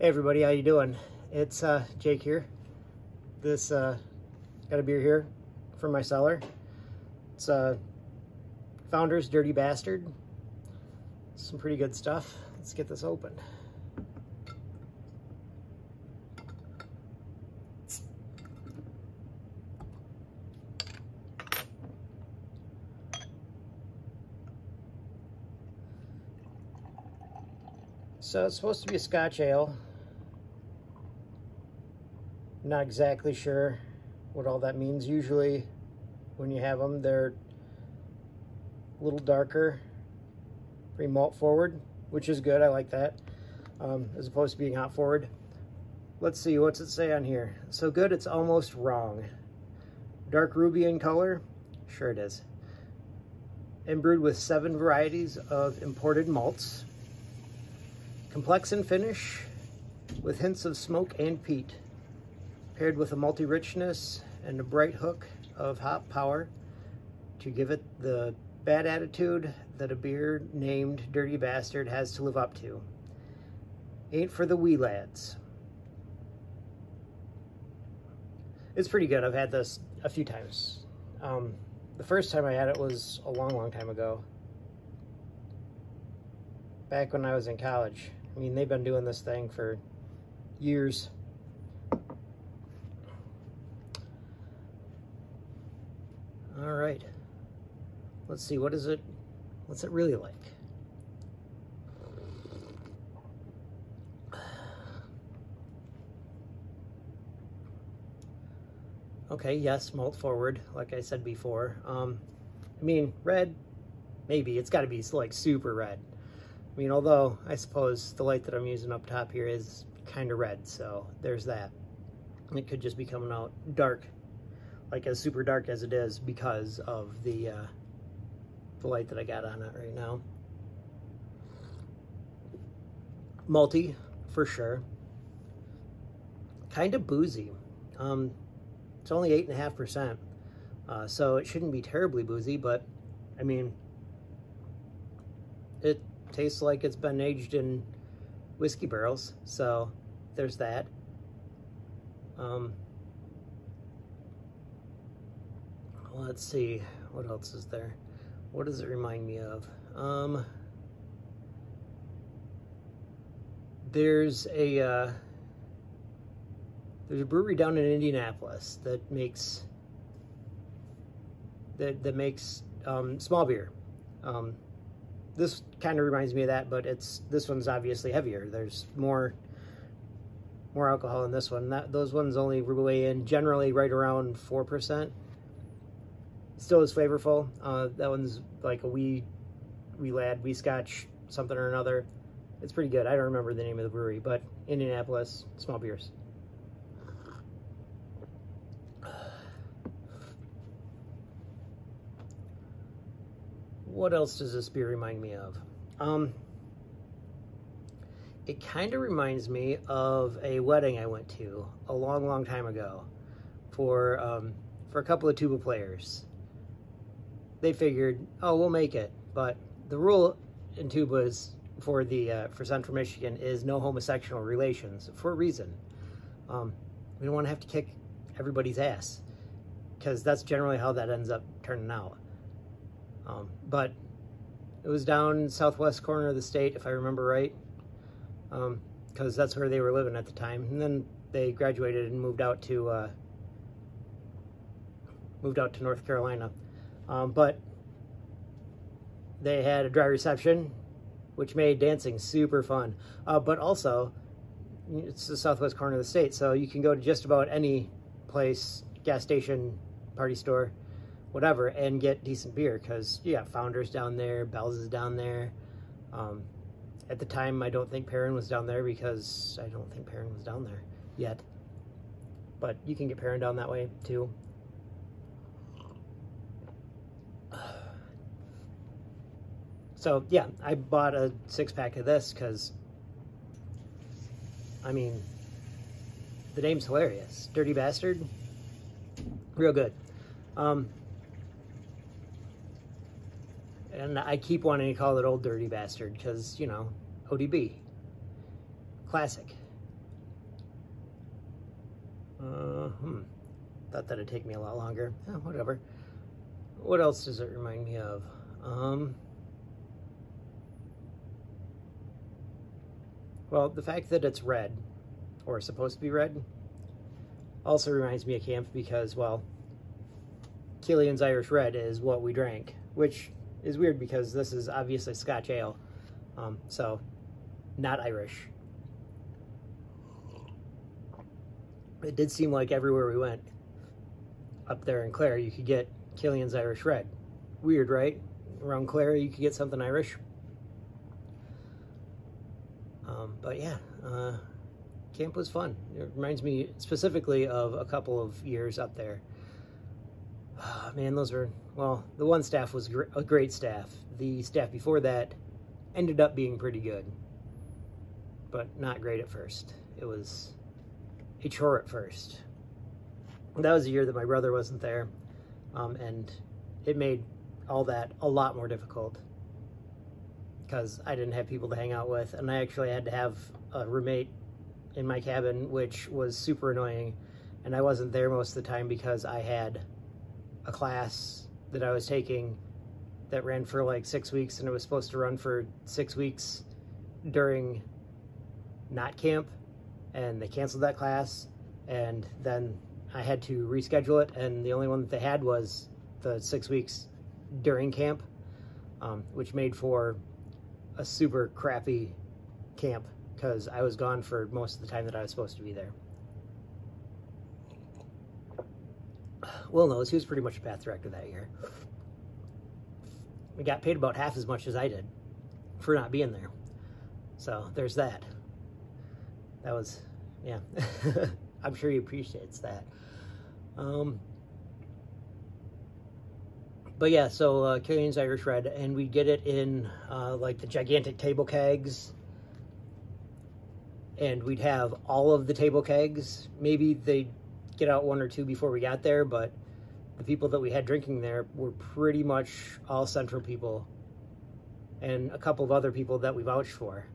Hey everybody, how you doing? It's Jake here. This got a beer here from my cellar. It's Founders Dirty Bastard. Some pretty good stuff. Let's get this open. So it's supposed to be a Scotch ale. Not exactly sure what all that means. Usually when you have them, they're a little darker, pretty malt forward, which is good. I like that, as opposed to being hop forward. Let's see, what's it say on here? So good, it's almost wrong. Dark ruby in color? Sure it is. And brewed with 7 varieties of imported malts. Complex in finish, with hints of smoke and peat. Paired with a malty richness and a bright hook of hop power to give it the bad attitude that a beer named Dirty Bastard has to live up to. Ain't for the wee lads. It's pretty good. I've had this a few times. The first time I had it was a long time ago. Back when I was in college. I mean, they've been doing this thing for years. All right, let's see, what's it really like? Okay, yes, malt forward, like I said before. I mean, red, maybe, it's gotta be like super red. I mean, although I suppose the light that I'm using up top here is kind of red, so there's that. It could just be coming out dark, like as super dark as it is because of the light that I got on it right now. Malty, for sure. Kind of boozy. It's only 8.5%, so it shouldn't be terribly boozy, but I mean, it tastes like it's been aged in whiskey barrels, so there's that. Let's see, what else is there? What does it remind me of? There's a brewery down in Indianapolis that makes small beer. This kind of reminds me of that, but this one's obviously heavier. There's more alcohol in this one. Those ones only weigh in generally right around 4%. Still is flavorful. That one's like a wee Scotch something or another. It's pretty good. I don't remember the name of the brewery, but Indianapolis, small beers. What else does this beer remind me of? It kind of reminds me of a wedding I went to a long time ago for a couple of tuba players. They figured, oh, we'll make it, but the rule in tubas for Central Michigan is no homosexual relations for a reason. We don't want to have to kick everybody's ass, because that's generally how that ends up turning out. But it was down southwest corner of the state, if I remember right, because that's where they were living at the time. And then they graduated and moved out to North Carolina. But they had a dry reception, which made dancing super fun. But also, it's the southwest corner of the state, so you can go to just about any place, gas station, party store, whatever, and get decent beer, because you got Founders down there, Bell's is down there. At the time, I don't think Perrin was down there, because I don't think Perrin was down there yet. But you can get Perrin down that way, too. So, yeah, I bought a 6-pack of this, because, I mean, the name's hilarious. Dirty Bastard. Real good. And I keep wanting to call it Old Dirty Bastard because, you know, ODB. Classic. Thought that'd take me a lot longer. Whatever. What else does it remind me of? Well, the fact that it's red, or supposed to be red, also reminds me of camp because, well, Killian's Irish Red is what we drank, which is weird because this is obviously Scotch ale, so not Irish. It did seem like everywhere we went up there in Clare, you could get Killian's Irish Red. Weird, right? Around Clare, you could get something Irish. But yeah, camp was fun. It reminds me specifically of a couple of years up there. Man, those were, well, the one staff was a great staff. The staff before that ended up being pretty good, but not great at first. It was a chore at first. That was the year that my brother wasn't there, and it made all that a lot more difficult because I didn't have people to hang out with, and I actually had to have a roommate in my cabin, which was super annoying, and I wasn't there most of the time because I had a class that I was taking that ran for like 6 weeks, and it was supposed to run for 6 weeks during not camp, and they canceled that class, and then I had to reschedule it, and the only one that they had was the 6 weeks during camp, which made for a super crappy camp because I was gone for most of the time that I was supposed to be there. Will knows, he was pretty much a path director that year. We got paid about half as much as I did for not being there. So there's that. That was, yeah. I'm sure he appreciates that. But yeah, so Killian's Irish Red, and we get it in like the gigantic table kegs, and we'd have all of the table kegs. Maybe they'd get out one or two before we got there, but the people that we had drinking there were pretty much all Central people and a couple of other people that we vouched for.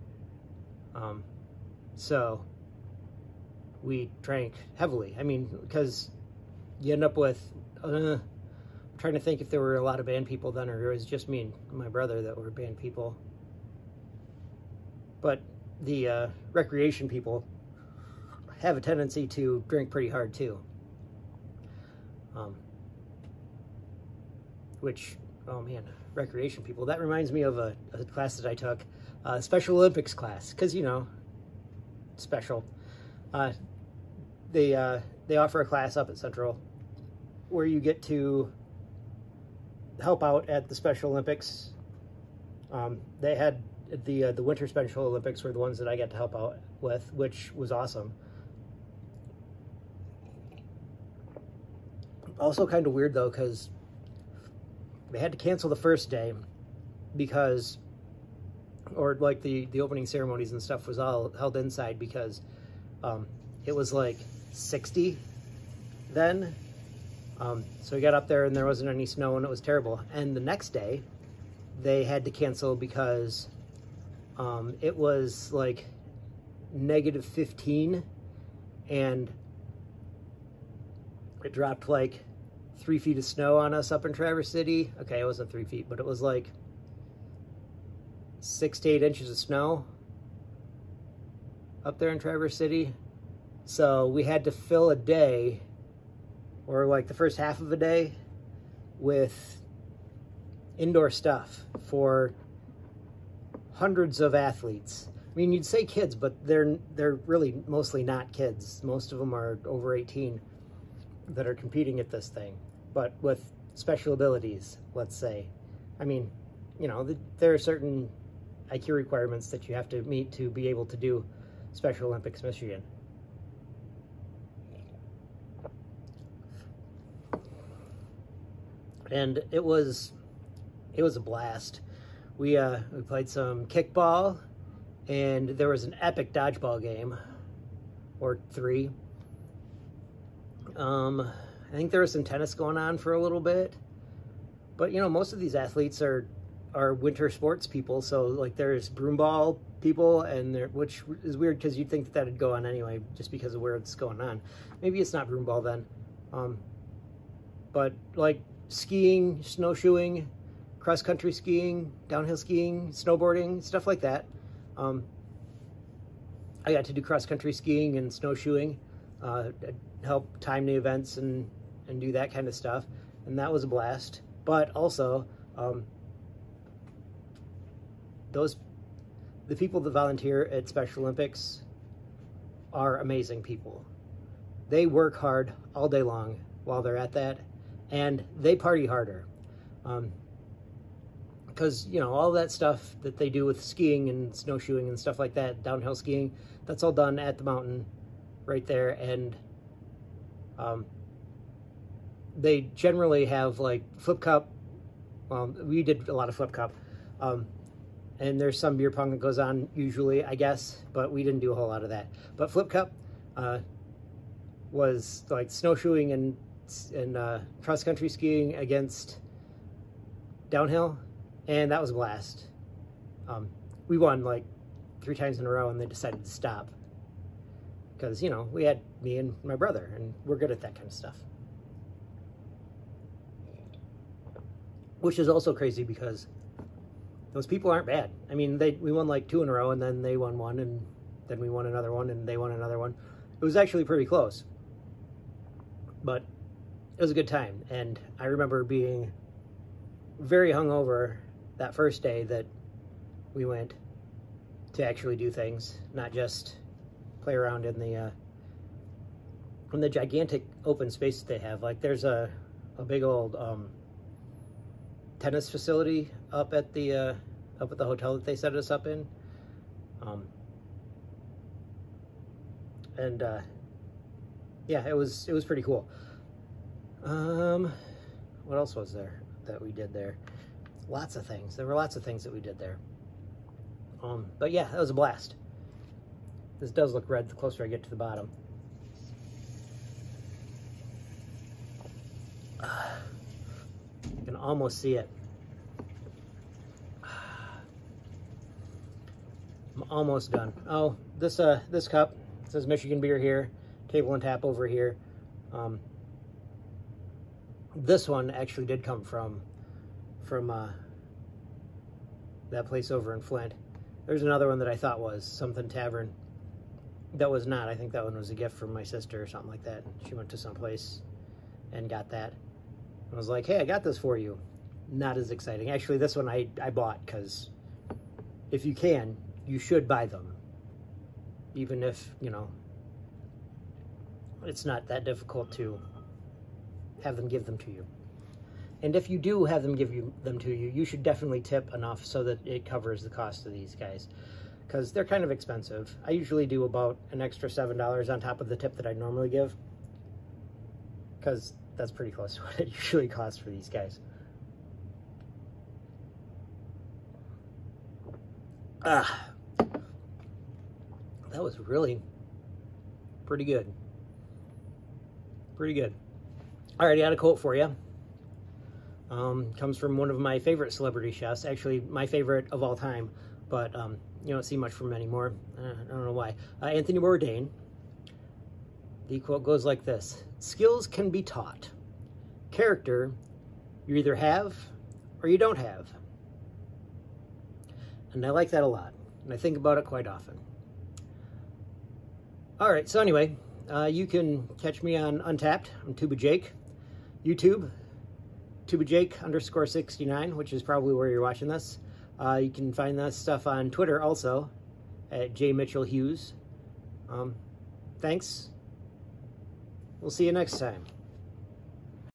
So we drank heavily. I mean, because you end up with, I'm trying to think if there were a lot of band people then, or it was just me and my brother that were band people. But the recreation people have a tendency to drink pretty hard too. Which, oh man, recreation people. That reminds me of a class that I took, Special Olympics class, because, you know, special. They offer a class up at Central where you get to help out at the Special Olympics. They had the Winter Special Olympics were the ones that I got to help out with, which was awesome. Also kind of weird though, because they had to cancel the first day because, or like the opening ceremonies and stuff was all held inside because it was like 60 then. So we got up there and there wasn't any snow and it was terrible. And the next day they had to cancel because it was like -15 and it dropped like 3 feet of snow on us up in Traverse City. Okay, it wasn't 3 feet, but it was like 6 to 8 inches of snow up there in Traverse City. So we had to fill a day, or like the first half of a day, with indoor stuff for hundreds of athletes. I mean, you'd say kids, but they're really mostly not kids. Most of them are over 18 that are competing at this thing, but with special abilities, let's say. I mean, you know, there are certain IQ requirements that you have to meet to be able to do Special Olympics Michigan. And it was a blast. We played some kickball, and there was an epic dodgeball game, or 3. I think there was some tennis going on for a little bit, but you know, most of these athletes are are winter sports people. So like there's broomball people, and there, which is weird because you'd think that that'd go on anyway, just because of where it's going on. Maybe it's not broomball then. But like skiing, snowshoeing, cross-country skiing, downhill skiing, snowboarding, stuff like that. I got to do cross-country skiing and snowshoeing, help time the events and do that kind of stuff, and that was a blast. But also, the people that volunteer at Special Olympics are amazing people. They work hard all day long while they're at that, and they party harder. Because, you know, all that stuff that they do with skiing and snowshoeing and stuff like that, downhill skiing, that's all done at the mountain right there. And they generally have like flip cup. Well, we did a lot of flip cup. And there's some beer pong that goes on usually, I guess, but we didn't do a whole lot of that. But flip cup was like snowshoeing and cross-country skiing against downhill, and that was a blast. We won like 3 times in a row, and they decided to stop because, you know, we had me and my brother, and we're good at that kind of stuff. Which is also crazy because those people aren't bad. I mean, we won like 2 in a row, and then they won 1, and then we won another one, and they won another one. It was actually pretty close, but it was a good time. And I remember being very hungover that first day that we went to actually do things, not just play around in the gigantic open space that they have. Like there's a big old tennis facility up at the hotel that they set us up in, and yeah, it was pretty cool. What else was there that we did there? Lots of things. There were lots of things that we did there. But yeah, that was a blast. This does look red the closer I get to the bottom. You can almost see it. I'm almost done. Oh, this cup says Michigan beer here, Table and Tap over here. This one actually did come from that place over in Flint. There's another one that I thought was something tavern. That was not. I think that one was a gift from my sister or something like that. She went to some place and got that. I was like, hey, I got this for you. Not as exciting. Actually, this one I bought because if you can, you should buy them. Even if, you know, it's not that difficult to have them give them to you. And if you do have them give them to you, you should definitely tip enough so that it covers the cost of these guys, because they're kind of expensive. I usually do about an extra $7 on top of the tip that I normally give, because that's pretty close to what it usually costs for these guys. That was really pretty good. Pretty good. I already got a quote for you. Comes from one of my favorite celebrity chefs, actually my favorite of all time, but you don't see much from him anymore. I don't know why. Anthony Bourdain. The quote goes like this: skills can be taught. Character, you either have or you don't have. And I like that a lot, and I think about it quite often. All right, so anyway, you can catch me on Untapped. I'm Tuba Jake. YouTube, TubaJake_69, which is probably where you're watching this. You can find that stuff on Twitter also, at JMitchellHughes. Thanks. We'll see you next time.